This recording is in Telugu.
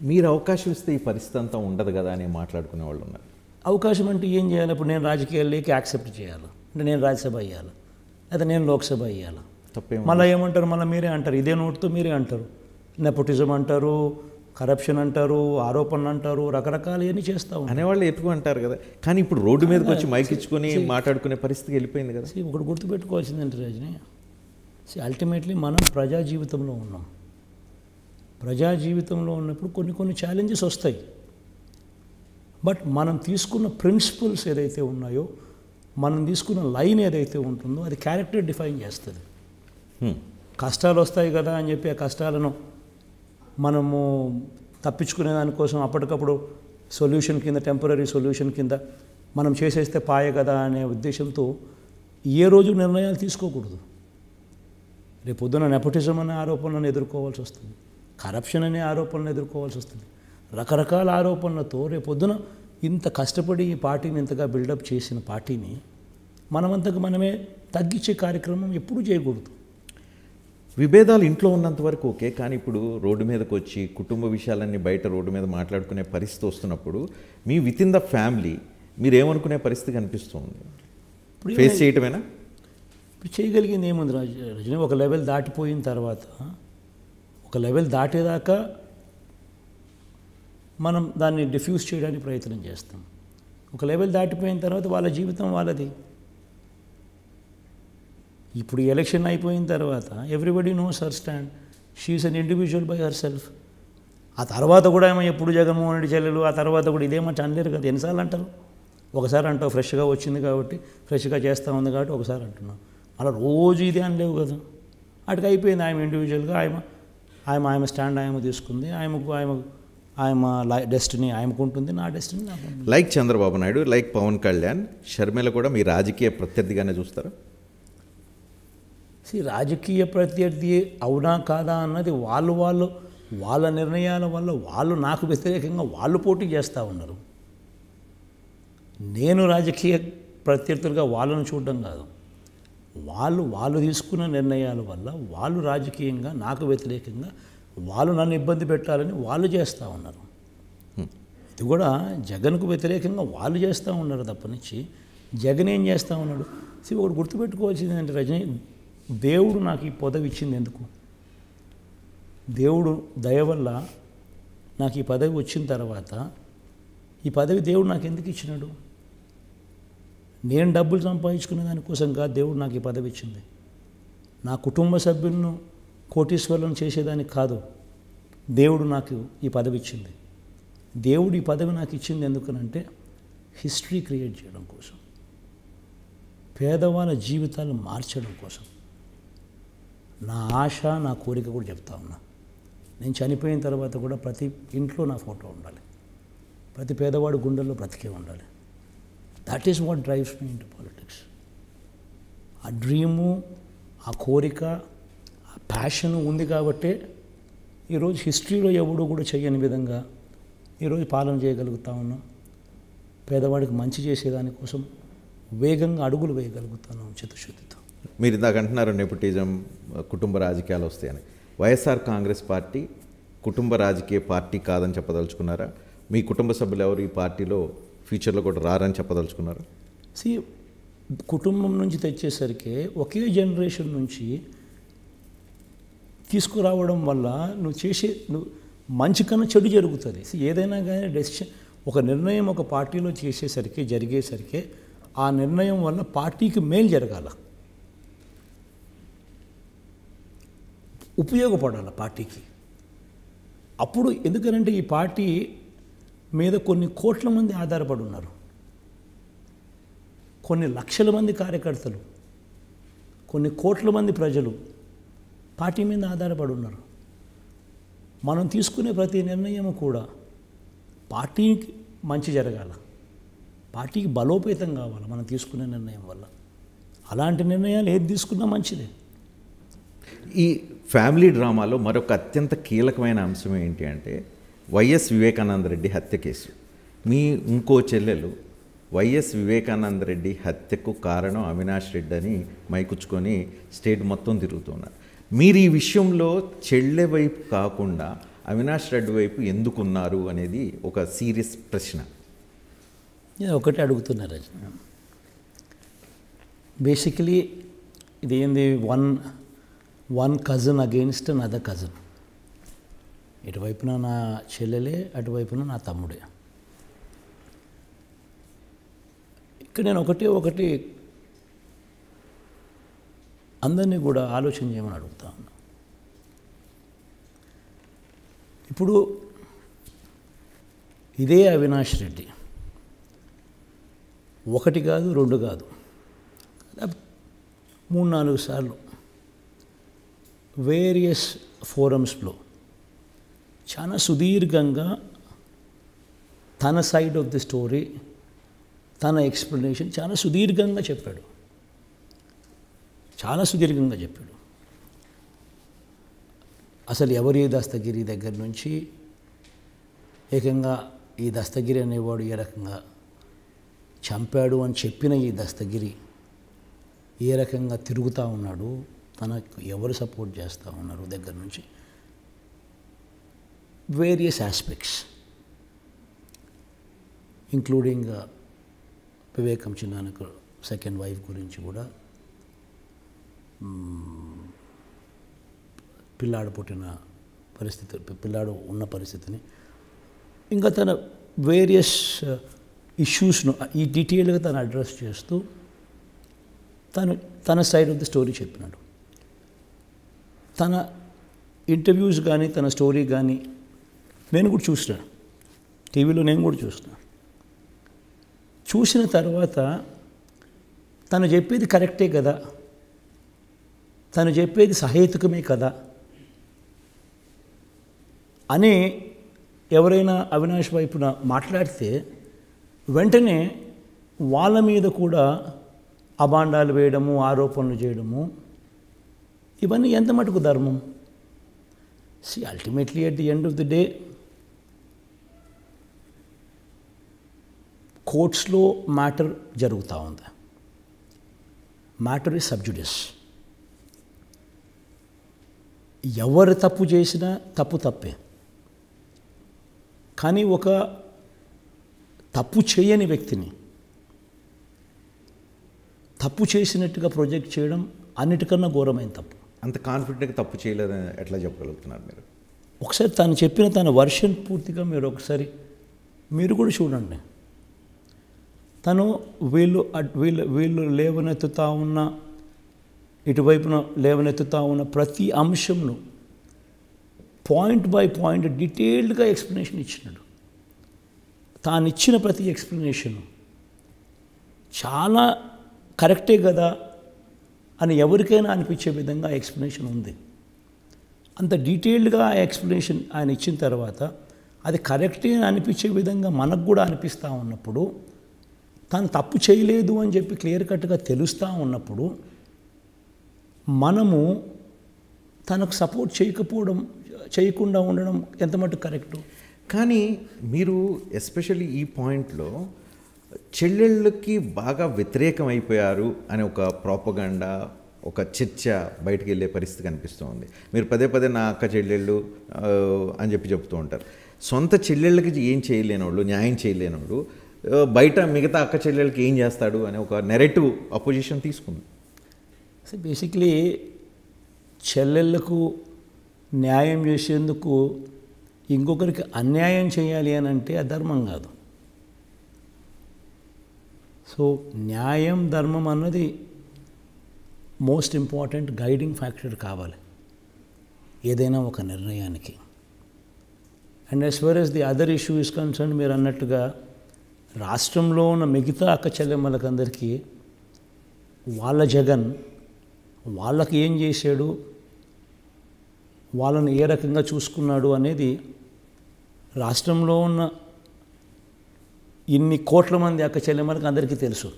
మీరు అవకాశం ఇస్తే ఈ పరిస్థితి అంతా ఉండదు కదా అని మాట్లాడుకునే వాళ్ళు ఉన్నారు. అవకాశం అంటే ఏం చేయాలి? ఇప్పుడు నేను రాజకీయాల్లోకి యాక్సెప్ట్ చేయాలి అంటే నేను రాజ్యసభ అయ్యాలి, అయితే నేను లోక్సభ అయ్యాలి. తప్పేమో. మళ్ళీ ఏమంటారు? మళ్ళీ మీరే అంటారు, ఇదే నోటుతో మీరే అంటారు, నెపోటిజం అంటారు, కరప్షన్ అంటారు, ఆరోపణలు అంటారు, రకరకాలు ఇవన్నీ చేస్తూ ఉంటారు. అనేవాళ్ళు ఎక్కువ అంటారు కదా. కానీ ఇప్పుడు రోడ్డు మీదకి వచ్చి మైక్ ఇచ్చుకొని మాట్లాడుకునే పరిస్థితికి వెళ్ళిపోయింది కదా. ఒకటి గుర్తుపెట్టుకోవాల్సిందంటే రజని, అల్టిమేట్లీ మనం ప్రజా జీవితంలో ఉన్నాం. ప్రజా జీవితంలో ఉన్నప్పుడు కొన్ని ఛాలెంజెస్ వస్తాయి. బట్ మనం తీసుకున్న ప్రిన్సిపల్స్ ఏదైతే ఉన్నాయో, మనం తీసుకున్న లైన్ ఏదైతే ఉంటుందో అది క్యారెక్టర్ డిఫైన్ చేస్తుంది. కష్టాలు వస్తాయి కదా అని చెప్పి ఆ కష్టాలను మనము తప్పించుకునే దానికోసం అప్పటికప్పుడు సొల్యూషన్ కింద, టెంపరీ సొల్యూషన్ కింద మనం చేసేస్తే పాయ కదా అనే ఉద్దేశంతో ఏ రోజు నిర్ణయాలు తీసుకోకూడదు. రేపు పొద్దున నెపోటిజం అనే ఆరోపణలను ఎదుర్కోవాల్సి వస్తుంది, కరప్షన్ అనే ఆరోపణలను ఎదుర్కోవాల్సి వస్తుంది. రకరకాల ఆరోపణలతో రేపు పొద్దున ఇంత కష్టపడి ఈ పార్టీని ఇంతగా బిల్డప్ చేసిన పార్టీని మనమంతకు మనమే తగ్గించే కార్యక్రమం ఎప్పుడూ చేయకూడదు. విభేదాలు ఇంట్లో ఉన్నంత వరకు ఓకే, కానీ ఇప్పుడు రోడ్డు మీదకి వచ్చి కుటుంబ విషయాలన్నీ బయట రోడ్డు మీద మాట్లాడుకునే పరిస్థితి వస్తున్నప్పుడు me with in the family మీరు ఏమనుకునే పరిస్థితి కనిపిస్తుంది? ఫేస్ చేయటమేనా? ఇప్పుడు చేయగలిగింది ఏముంది రజని? ఒక లెవెల్ దాటిపోయిన తర్వాత, ఒక లెవెల్ దాటేదాకా మనం దాన్ని డిఫ్యూజ్ చేయడానికి ప్రయత్నం చేస్తాం. ఒక లెవెల్ దాటిపోయిన తర్వాత వాళ్ళ జీవితం వాళ్ళది. ఇప్పుడు ఎలక్షన్ అయిపోయిన తర్వాత everybody knows her stand, she's an individual by herself. ఆ తర్వాత కూడా ఏమో ఎప్పుడు జగన్మోహన్ రెడ్డి చెల్లెలు, ఆ తర్వాత కూడా ఇదేమంటే అనలేరు కదా. ఎన్నిసార్లు అంటారు? ఒకసారి అంటావు ఫ్రెష్గా వచ్చింది కాబట్టి, ఫ్రెష్గా చేస్తూ ఉంది కాబట్టి ఒకసారి అంటున్నాం. అలా రోజు ఇదే అనలేవు కదా. అటుకు అయిపోయింది. ఆయన ఇండివిజువల్గా ఆయన స్టాండ్ ఆయన తీసుకుంది, ఆయన డెస్టినీ ఆయనకు ఉంటుంది, నా డెస్టినీ నాకు ఉంటుంది. లైక్ చంద్రబాబు నాయుడు, లైక్ పవన్ కళ్యాణ్, షర్మిల కూడా మీ రాజకీయ ప్రత్యర్థిగానే చూస్తారా? రాజకీయ ప్రత్యర్థి అవునా కాదా అన్నది వాళ్ళ నిర్ణయాల వల్ల వాళ్ళు నాకు వ్యతిరేకంగా వాళ్ళు పోటీ చేస్తూ ఉన్నారు. నేను రాజకీయ ప్రత్యర్థులుగా వాళ్ళను చూడడం కాదు, వాళ్ళు తీసుకున్న నిర్ణయాల వల్ల వాళ్ళు రాజకీయంగా నాకు వ్యతిరేకంగా వాళ్ళు నన్ను ఇబ్బంది పెట్టాలని వాళ్ళు చేస్తూ ఉన్నారు. ఇది కూడా జగన్కు వ్యతిరేకంగా వాళ్ళు చేస్తూ ఉన్నారు తప్పనిచ్చి జగన్ ఏం చేస్తూ ఉన్నాడు? ఒకటి గుర్తుపెట్టుకోవాల్సింది ఏంటంటే రజనీ, దేవుడు నాకు ఈ పదవి ఇచ్చింది ఎందుకు? దేవుడు దయ వల్ల నాకు ఈ పదవి వచ్చిన తర్వాత ఈ పదవి దేవుడు నాకు ఎందుకు ఇచ్చినాడు? నేను డబ్బులు సంపాదించుకునే దానికోసం కాదు దేవుడు నాకు ఈ పదవి ఇచ్చింది. నా కుటుంబ సభ్యులను కోటీశ్వరులను చేసేదానికి కాదు దేవుడు నాకు ఈ పదవి ఇచ్చింది. దేవుడు ఈ పదవి నాకు ఇచ్చింది ఎందుకనంటే హిస్టరీ క్రియేట్ చేయడం కోసం, పేదవాళ్ళ జీవితాలు మార్చడం కోసం. నా ఆశ, నా కోరిక కూడా చెప్తా ఉన్నా. నేను చనిపోయిన తర్వాత కూడా ప్రతి ఇంట్లో నా ఫోటో ఉండాలి, ప్రతి పేదవాడు గుండెల్లో బ్రతికే ఉండాలి. That is what drives me into politics. ఆ డ్రీము, ఆ కోరిక, ఆ ప్యాషను ఉంది కాబట్టే ఈరోజు హిస్టరీలో ఎవడూ కూడా చేయని విధంగా ఈరోజు పాలన చేయగలుగుతా ఉన్నాం. పేదవాడికి మంచి చేసేదానికోసం వేగంగా అడుగులు వేయగలుగుతున్నాం చిత్తశుద్ధితో. మీరు ఇందాక అంటున్నారు నెపోటిజం, కుటుంబ రాజకీయాలు వస్తాయని. వైఎస్ఆర్ కాంగ్రెస్ పార్టీ కుటుంబ రాజకీయ పార్టీ కాదని చెప్పదలుచుకున్నారా? మీ కుటుంబ సభ్యులు ఎవరు ఈ పార్టీలో ఫ్యూచర్లో కూడా రారని చెప్పదలుచుకున్నారా? కుటుంబం నుంచి తెచ్చేసరికి ఒకే జనరేషన్ నుంచి తీసుకురావడం వల్ల నువ్వు మంచి కన్నా చెడు జరుగుతుంది. ఏదైనా కానీ డెసిషన్, ఒక నిర్ణయం ఒక పార్టీలో జరిగేసరికి ఆ నిర్ణయం వల్ల పార్టీకి మేలు జరగాల, ఉపయోగపడాలి పార్టీకి. అప్పుడు ఎందుకనంటే ఈ పార్టీ మీద కొన్ని కోట్ల మంది ఆధారపడి ఉన్నారు, కొన్ని లక్షల మంది కార్యకర్తలు, కొన్ని కోట్ల మంది ప్రజలు పార్టీ మీద ఆధారపడి ఉన్నారు. మనం తీసుకునే ప్రతి నిర్ణయం కూడా పార్టీకి మంచి జరగాల, పార్టీకి బలోపేతం కావాలి మనం తీసుకునే నిర్ణయం వల్ల. అలాంటి నిర్ణయాలు ఏది తీసుకున్నా మంచిదే. ఈ ఫ్యామిలీ డ్రామాలో మరొక అత్యంత కీలకమైన అంశం ఏంటి అంటే వైఎస్ వివేకానంద రెడ్డి హత్య కేసు. మీ ఇంకో చెల్లెలు వైఎస్ వివేకానంద రెడ్డి హత్యకు కారణం అవినాష్ రెడ్డి అని మైకుచ్చుకొని స్టేట్ మొత్తం తిరుగుతున్నారు. మీరు ఈ విషయంలో చెల్లె వైపు కాకుండా అవినాష్ రెడ్డి వైపు ఎందుకున్నారు అనేది ఒక సీరియస్ ప్రశ్న. నేను ఒకటే అడుగుతున్నా రజని. బేసికలీ ఇది ఏంది, one cousin against another cousin. ఇటువైపున నా చెల్లెలే, అటువైపున నా తమ్ముడే. ఇక్కడ నేను ఒకటి అందరినీ కూడా ఆలోచన చేయమని అడుగుతా ఉన్నా. ఇప్పుడు ఇదే అవినాష్ రెడ్డి ఒకటి కాదు, రెండు కాదు, 3-4 సార్లు వేరియస్ ఫోరమ్స్లో చాలా సుదీర్ఘంగా తన సైడ్ ఆఫ్ ది స్టోరీ, తన ఎక్స్ప్లెనేషన్ చాలా సుదీర్ఘంగా చెప్పాడు. అసలు ఎవరి దస్తగిరి దగ్గర నుంచి ఏకంగా ఈ దస్తగిరి అనేవాడు ఏ రకంగా చంపాడు అని చెప్పిన ఈ దస్తగిరి ఏ రకంగా తిరుగుతూ ఉన్నాడు, తనకు ఎవరు సపోర్ట్ చేస్తూ ఉన్నారు దగ్గర నుంచి వేరియస్ ఆస్పెక్ట్స్, ఇంక్లూడింగ్ వివేకం చిన్నానకు సెకండ్ వైఫ్ గురించి కూడా, పిల్లాడు పుట్టిన పరిస్థితి, పిల్లాడు ఉన్న పరిస్థితిని, ఇంకా తన వేరియస్ ఇష్యూస్ను ఈ డీటెయిల్గా తను అడ్రస్ చేస్తూ తన సైడ్ ఆఫ్ ది స్టోరీ చెప్పినాడు. తన ఇంటర్వ్యూస్ కానీ తన స్టోరీ కానీ నేను కూడా చూసిన, టీవీలో నేను కూడా చూసిన తర్వాత తను చెప్పేది కరెక్టే కదా, తను చెప్పేది సహేతుకమే కదా అని ఎవరైనా అవినాష్ వైపున మాట్లాడితే వెంటనే వాళ్ళ మీద కూడా అభాండాలు వేయడము, ఆరోపణలు చేయడము, ఇవన్నీ ఎంత మటుకు ధర్మం? Ultimately at the end of the day కోర్ట్స్లో మ్యాటర్ జరుగుతూ ఉంది. Matter is sub judice. ఎవరు తప్పు చేసినా తప్పే. కానీ ఒక తప్పు చేయని వ్యక్తిని తప్పు చేసినట్టుగా ప్రొజెక్ట్ చేయడం అన్నిటికన్నా ఘోరమైన తప్పు. అంత కాన్ఫిడెంట్గా తప్పు చేయలేదని ఎట్లా చెప్పగలుగుతున్నారు మీరు? ఒకసారి తను చెప్పిన తన వర్షన్ పూర్తిగా మీరు కూడా చూడండి. తను వీళ్ళు లేవనెత్తుతా ఉన్న, ఇటువైపున లేవనెత్తుతా ఉన్న ప్రతి అంశంను పాయింట్ బై పాయింట్ డీటెయిల్డ్గా ఎక్స్ప్లెనేషన్ ఇచ్చినాడు. తాను ఇచ్చిన ప్రతి ఎక్స్ప్లెనేషన్ చాలా కరెక్టే కదా అని ఎవరికైనా అనిపించే విధంగా ఎక్స్ప్లెనేషన్ ఉంది. అంత డీటెయిల్డ్గా ఆ ఎక్స్ప్లెనేషన్ ఆయన ఇచ్చిన తర్వాత అది కరెక్టే అని అనిపించే విధంగా మనకు కూడా అనిపిస్తూ ఉన్నప్పుడు, తను తప్పు చేయలేదు అని చెప్పి క్లియర్ కట్గా తెలుస్తూ ఉన్నప్పుడు మనము తనకు సపోర్ట్ చేయకుండా ఉండడం ఎంత మటుకు కరెక్టు? కానీ మీరు ఎస్పెషల్లీ ఈ పాయింట్లో చెల్లెళ్ళకి బాగా వ్యతిరేకం అయిపోయారు అనే ఒక ప్రోపగండా, ఒక చర్చ బయటకు వెళ్ళే పరిస్థితి కనిపిస్తుంది. మీరు పదే నా అక్క చెల్లెళ్ళు అని చెప్తూ ఉంటారు. సొంత చెల్లెళ్ళకి ఏం చేయలేనోళ్ళు, న్యాయం చేయలేనోళ్ళు బయట మిగతా అక్క చెల్లెళ్ళకి ఏం చేస్తాడు అనే ఒక నెరేటివ్ అపోజిషన్ తీసుకుంది. సో బేసిక్లీ చెల్లెళ్ళకు న్యాయం చేసేందుకు ఇంకొకరికి అన్యాయం చేయాలి అని అంటే అధర్మం కాదు. సో న్యాయం, ధర్మం అన్నది మోస్ట్ ఇంపార్టెంట్ గైడింగ్ ఫ్యాక్టర్ కావాలి ఏదైనా ఒక నిర్ణయానికి. And as far as the other issue is concern, మీరు అన్నట్టుగా రాష్ట్రంలో ఉన్న మిగతా అక్క చెల్లెమ్మలకందరికీ వాళ్ళ జగన్ వాళ్ళకి ఏం చేశాడు, వాళ్ళని ఏ రకంగా చూసుకున్నాడు అనేది రాష్ట్రంలో ఉన్న ఇన్ని కోట్ల మంది అక్క చెల్లెమ్మలకు అందరికీ తెలుసు.